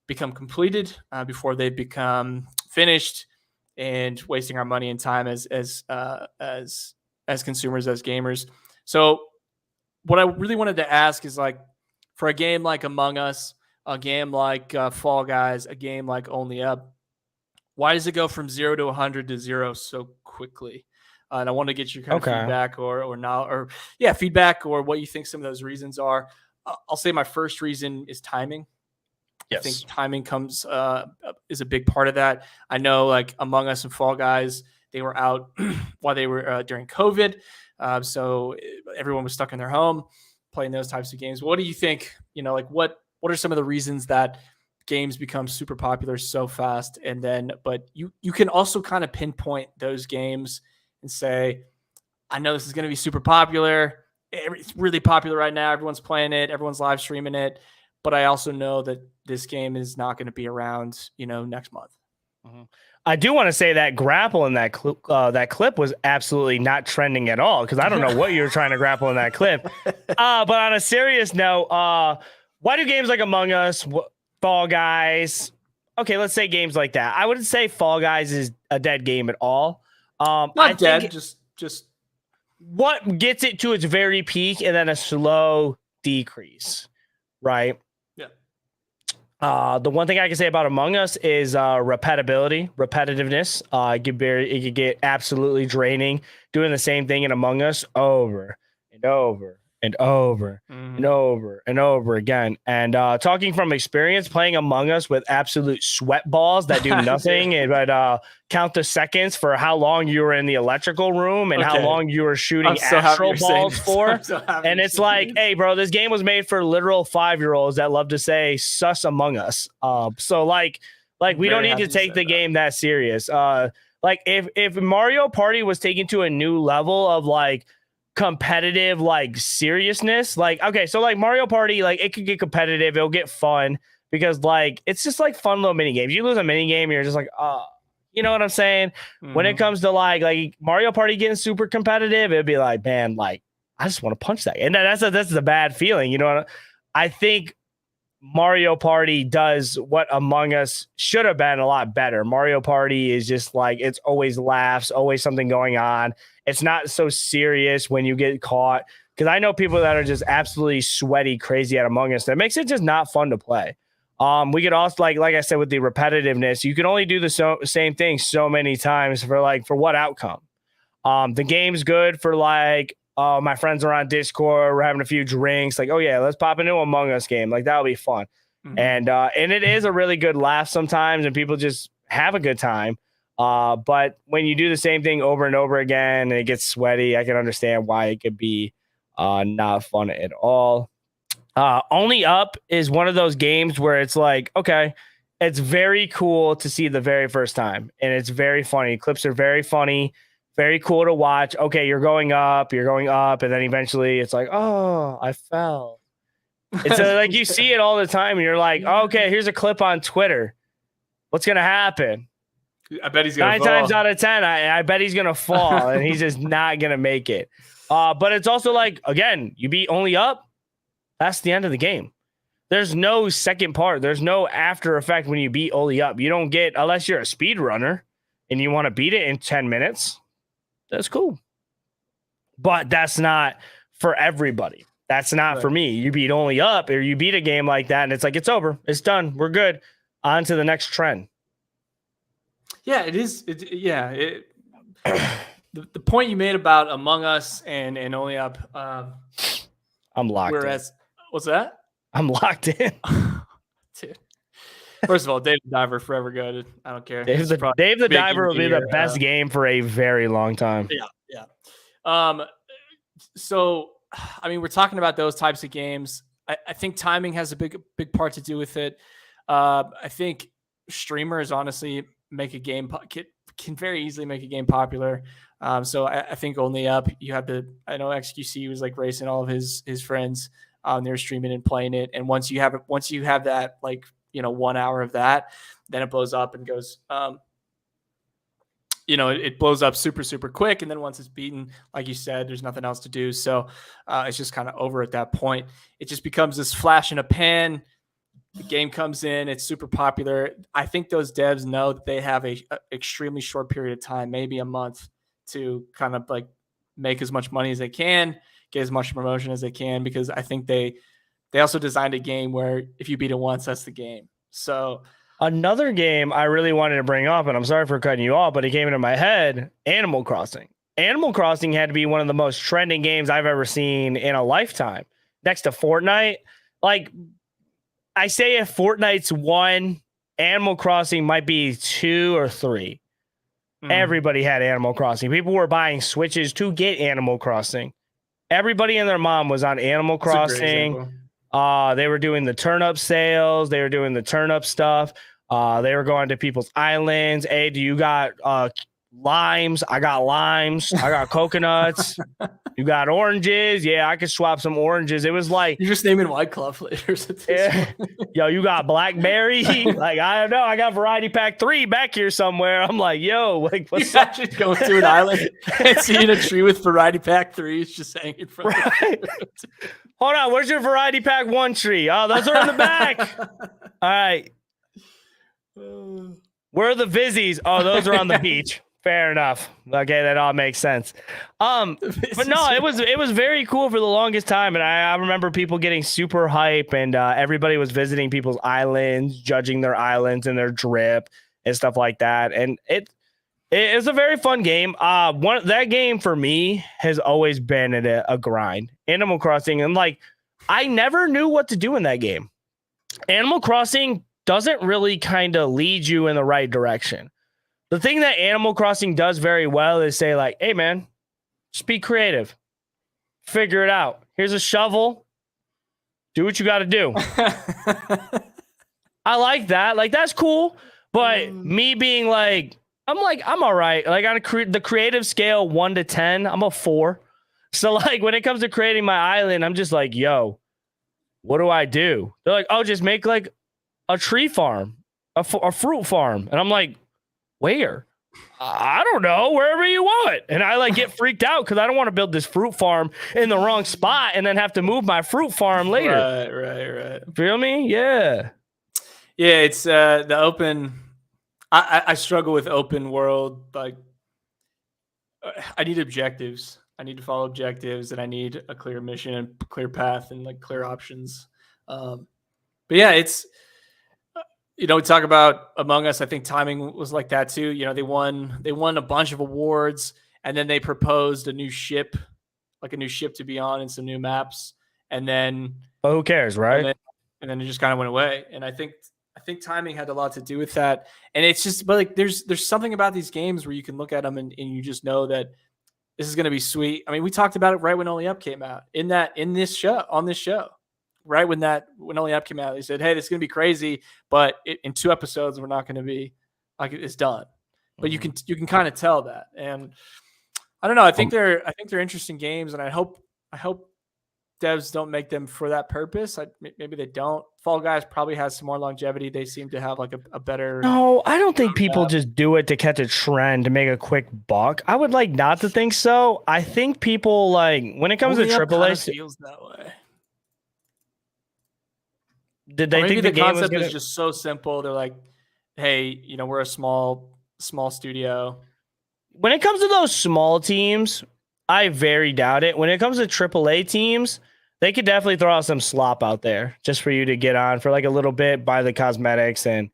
become completed, before they've become finished, and wasting our money and time as consumers, as gamers. So what I really wanted to ask is, like, for a game like Among Us, a game like Fall Guys, a game like Only Up, why does it go from 0 to 100 to 0 so quickly? And I want to get your kind of feedback feedback or what you think some of those reasons are. I'll say my first reason is timing. Yes. I think timing is a big part of that. I know, like, Among Us and Fall Guys, they were out while they were during COVID. So everyone was stuck in their home playing those types of games. What do you think? What are some of the reasons that games become super popular so fast? And then, but you can also kind of pinpoint those games and say, I know this is going to be super popular. It's really popular right now. Everyone's playing it. Everyone's live streaming it. But I also know that this game is not going to be around, next month. Mm-hmm. I do want to say that grapple in that clip was absolutely not trending at all, because I don't know what you were trying to grapple in that clip. But on a serious note, why do games like Among Us, Fall Guys, okay, let's say games like that. I wouldn't say Fall Guys is a dead game at all. Not dead, just what gets it to its very peak and then a slow decrease, right? The one thing I can say about Among Us is repetitiveness. It could get absolutely draining doing the same thing in Among Us over and over and over and over and over again. And talking from experience, playing Among Us with absolute sweat balls that do nothing but count the seconds for how long you were in the electrical room and how long you were shooting astral balls for. And it's like, hey, bro, this game was made for literal 5-year-olds that love to say sus Among Us. So like we don't need to take the game that serious. Like if Mario Party was taken to a new level of like competitive like seriousness, like, okay, so like Mario Party, like, it could get competitive, it'll get fun, because like it's just like fun little mini games. You lose a mini game, you're just like, you know what I'm saying? When it comes to like Mario Party getting super competitive, it'd be like, man, like, I just want to punch that, and that's the bad feeling. I think Mario Party does what Among Us should have been a lot better. Mario Party is just like, it's always laughs, always something going on. It's not so serious when you get caught. Because I know people that are just absolutely sweaty, crazy at Among Us. That makes it just not fun to play. We could also, like I said, with the repetitiveness, you can only do the same thing so many times for what outcome. The game's good for like, my friends are on Discord, we're having a few drinks, like, oh yeah, let's pop into Among Us game. Like that'll be fun. Mm-hmm. And it is a really good laugh sometimes, and people just have a good time. But when you do the same thing over and over again and it gets sweaty, I can understand why it could be not fun at all. Only Up is one of those games where it's like, okay, it's very cool to see the very first time, and it's very funny. Clips are very funny, very cool to watch. Okay, you're going up, and then eventually it's like, oh, I fell. It's like you see it all the time, and you're like, oh, okay, here's a clip on Twitter. What's gonna happen? I bet he's gonna 9 fall. times out of 10, I bet he's gonna fall, and he's just not gonna make it. But it's also like, again, you beat Only Up. That's the end of the game. There's no second part. There's no after effect when you beat Only Up. You don't get, unless you're a speedrunner and you want to beat it in 10 minutes. That's cool. But that's not for everybody. That's not for me. You beat Only Up, or you beat a game like that, and it's like, it's over. It's done. We're good. On to the next trend. Yeah, it is. The point you made about Among Us and Only Up. I'm locked in. What's that? I'm locked in. Dude. First of all, Dave the Diver, forever good. I don't care. Dave the Diver will be the best game for a very long time. Yeah. So, I mean, we're talking about those types of games. I think timing has a big part to do with it. I think streamers honestly make a game can very easily make a game popular. So I think Only Up, I know XQC was like racing all of his friends. They were streaming and playing it. And once you have that, like, 1 hour of that, then it blows up and goes, it blows up super, super quick. And then once it's beaten, like you said, there's nothing else to do. So it's just kind of over at that point. It just becomes this flash in a pan. The game comes in, it's super popular. I think those devs know that they have a extremely short period of time, maybe a month, to kind of like make as much money as they can, get as much promotion as they can, because I think they also designed a game where if you beat it once, that's the game. So another game I really wanted to bring up, and I'm sorry for cutting you off, but it came into my head, Animal Crossing. Animal Crossing had to be one of the most trending games I've ever seen in a lifetime, next to Fortnite. Like, I say if Fortnite's 1, Animal Crossing might be 2 or 3. Everybody had Animal Crossing. People were buying Switches to get Animal Crossing. Everybody and their mom was on Animal Crossing. They were doing the turnip sales. They were doing the turnip stuff. They were going to people's islands. Hey, do you got limes? I got limes. I got coconuts. You got oranges? Yeah, I could swap some oranges. It was like, you're just naming White Claw flavors. Yo, you got blackberry? Like, I don't know. I got variety pack 3 back here somewhere. I'm like, yo, like, what's up? Just going to an island and seeing a tree with variety pack 3 is just hanging from right. Hold on, where's your variety pack 1 tree? Oh, those are in the back. All right. Where are the Vizzies? Oh, those are on the beach. Fair enough. Okay, that all makes sense. But no, it was very cool for the longest time, and I remember people getting super hype, and everybody was visiting people's islands, judging their islands and their drip and stuff like that. And it's a very fun game. That game for me has always been a grind. Animal Crossing, and like, I never knew what to do in that game. Animal Crossing doesn't really kind of lead you in the right direction. The thing that Animal Crossing does very well is say, like, hey, man, just be creative. Figure it out. Here's a shovel. Do what you got to do. I like that. Like, that's cool. But me being like, I'm all right. Like, on the creative scale, 1 to 10, I'm a 4. So, like, when it comes to creating my island, I'm just like, yo, what do I do? They're like, oh, just make, like, a tree farm, a fruit farm. And I'm like, where? I don't know, wherever you want. And I like get freaked out because I don't want to build this fruit farm in the wrong spot and then have to move my fruit farm later. Right. Feel me? Yeah. Yeah, it's the open. I struggle with open world. Like, I need objectives. I need to follow objectives, and I need a clear mission and clear path and like clear options. But yeah, it's we talk about Among Us. I think timing was like that too. They won a bunch of awards, and then they proposed a new ship to be on and some new maps, and then Who cares, right? And then it just kind of went away. And I think timing had a lot to do with that. And it's just, but like, there's something about these games where you can look at them and you just know that this is going to be sweet. I mean, we talked about it right when Only Up came out on this show, right when Only Up came out, they said, hey, this is going to be crazy, but in 2 episodes, we're not going to be like, it's done. But you can kind of tell that. And I don't know. I think they're interesting games, and I hope devs don't make them for that purpose. Maybe they don't. Fall Guys probably has some more longevity. They seem to have like a better. No, I don't think people just do it to catch a trend to make a quick buck. I would like not to think so. I think people like when it comes to AAA, feels that way. Did they think the game concept is just so simple? They're like, hey, we're a small studio. When it comes to those small teams, I very doubt it. When it comes to AAA teams, they could definitely throw out some slop out there just for you to get on for like a little bit, buy the cosmetics, and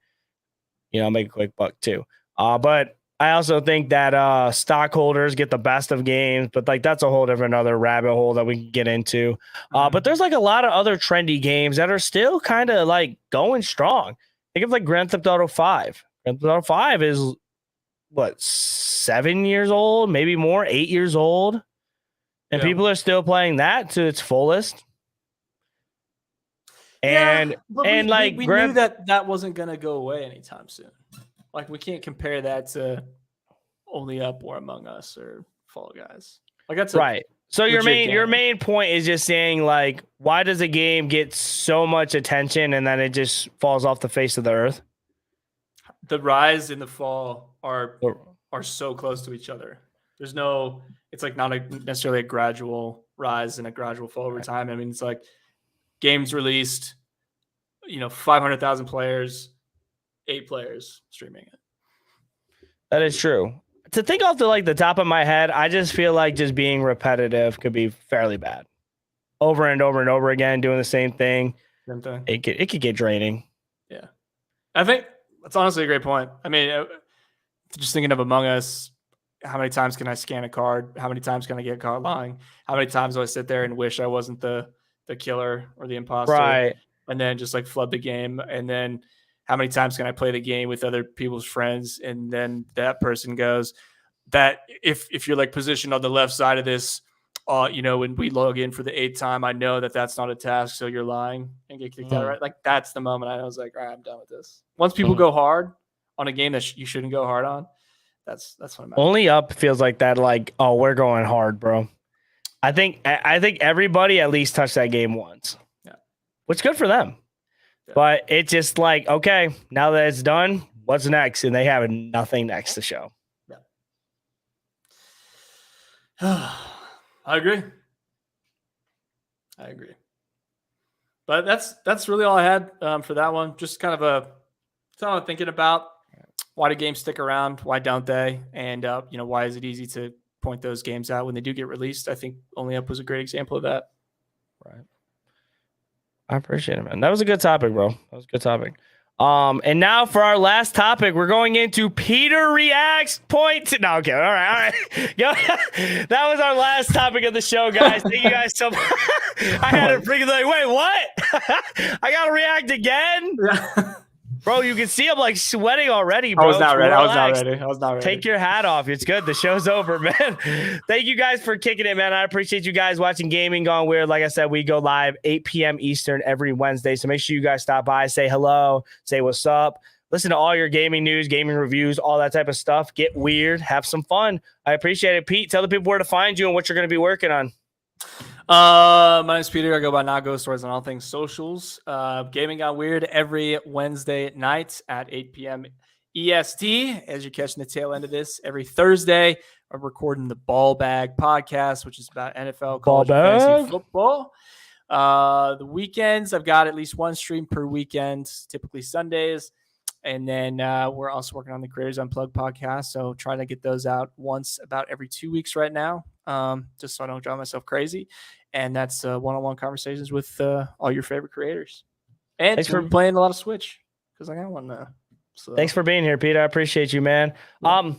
make a quick buck too. But I also think that stockholders get the best of games, but like that's a whole different other rabbit hole that we can get into. But there's like a lot of other trendy games that are still kind of like going strong. Think of like Grand Theft Auto 5. Grand Theft Auto 5 is what, 7 years old, maybe more, 8 years old. And people are still playing that to its fullest. And we knew that wasn't going to go away anytime soon. Like, we can't compare that to Only Up or Among Us or Fall Guys. Like, that's right. So your main point is just saying, like, why does a game get so much attention and then it just falls off the face of the earth? The rise and the fall are so close to each other. It's like not necessarily a gradual rise and a gradual fall over time. I mean, it's like games released, 500,000 players, 8 players streaming it. That is true. To think off the top of my head, I just feel like just being repetitive could be fairly bad. Over and over and over again, doing the same thing. It could get draining. Yeah. I think that's honestly a great point. I mean, just thinking of Among Us, how many times can I scan a card? How many times can I get caught lying? How many times do I sit there and wish I wasn't the killer or the imposter? Right. And then just like flood the game. And then how many times can I play the game with other people's friends? And then that person goes, that if you're like positioned on the left side of this, when we log in for the 8th time, I know that that's not a task, so you're lying and get kicked out, right? Like, that's the moment I was like, all right, I'm done with this. Once people go hard on a game that you shouldn't go hard on, that's what I'm at. Only Up feels like that, like, oh, we're going hard, bro. I think everybody at least touched that game once. Yeah. Which is good for them. Yeah. But it's just like, okay, now that it's done, what's next? And they have nothing next to show. Yeah. I agree. But that's really all I had for that one. Just kind of something I'm thinking about. Why do games stick around? Why don't they? And why is it easy to point those games out when they do get released? I think Only Up was a great example of that. Right. I appreciate it, man. That was a good topic, bro. That was a good topic. And now for our last topic, we're going into Pieter Reacts points. No, okay, all right. That was our last topic of the show, guys. Thank you guys so much. I had to freaking like, wait, what? I gotta react again? Yeah. Bro, you can see I'm like sweating already, bro. I was not ready. Take your hat off. It's good. The show's over, man. Thank you guys for kicking it, man. I appreciate you guys watching Gaming Gone Weird. Like I said, we go live 8 p.m. Eastern every Wednesday. So make sure you guys stop by, say hello, say what's up. Listen to all your gaming news, gaming reviews, all that type of stuff. Get weird. Have some fun. I appreciate it. Pete, tell the people where to find you and what you're going to be working on. My name's Pieter. I go by Not Ghost Stories on all things socials. Gaming Got Weird every Wednesday night at 8 p.m. EST. As you're catching the tail end of this, every Thursday, I'm recording the Ball Bag podcast, which is about NFL, college, and fantasy football. The weekends, I've got at least one stream per weekend, typically Sundays. And then we're also working on the Creators Unplugged podcast. So trying to get those out once about every 2 weeks right now, just so I don't drive myself crazy. And that's one-on-one conversations with all your favorite creators. And thanks for playing a lot of Switch because I got one now. So. Thanks for being here, Peter. I appreciate you, man. Yeah.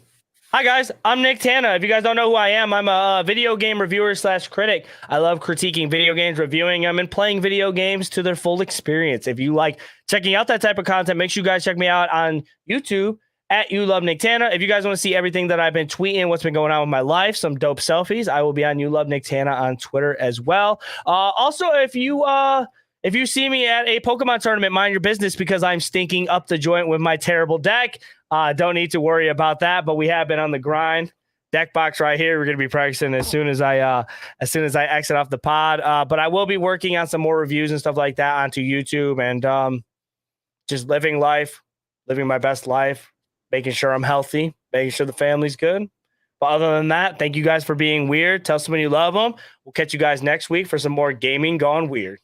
Hi, guys. I'm Nicktana. If you guys don't know who I am, I'm a video game reviewer / critic. I love critiquing video games, reviewing them, and playing video games to their full experience. If you like checking out that type of content, make sure you guys check me out on YouTube at You Love Nicktana. If you guys want to see everything that I've been tweeting, what's been going on with my life, some dope selfies, I will be on You Love Nicktana on Twitter as well. Also, if you see me at a Pokemon tournament, mind your business because I'm stinking up the joint with my terrible deck. Don't need to worry about that, but we have been on the grind. Deck box right here. We're going to be practicing as soon as I exit off the pod. But I will be working on some more reviews and stuff like that onto YouTube and just living life, living my best life, making sure I'm healthy, making sure the family's good. But other than that, thank you guys for being weird. Tell someone you love them. We'll catch you guys next week for some more gaming gone weird.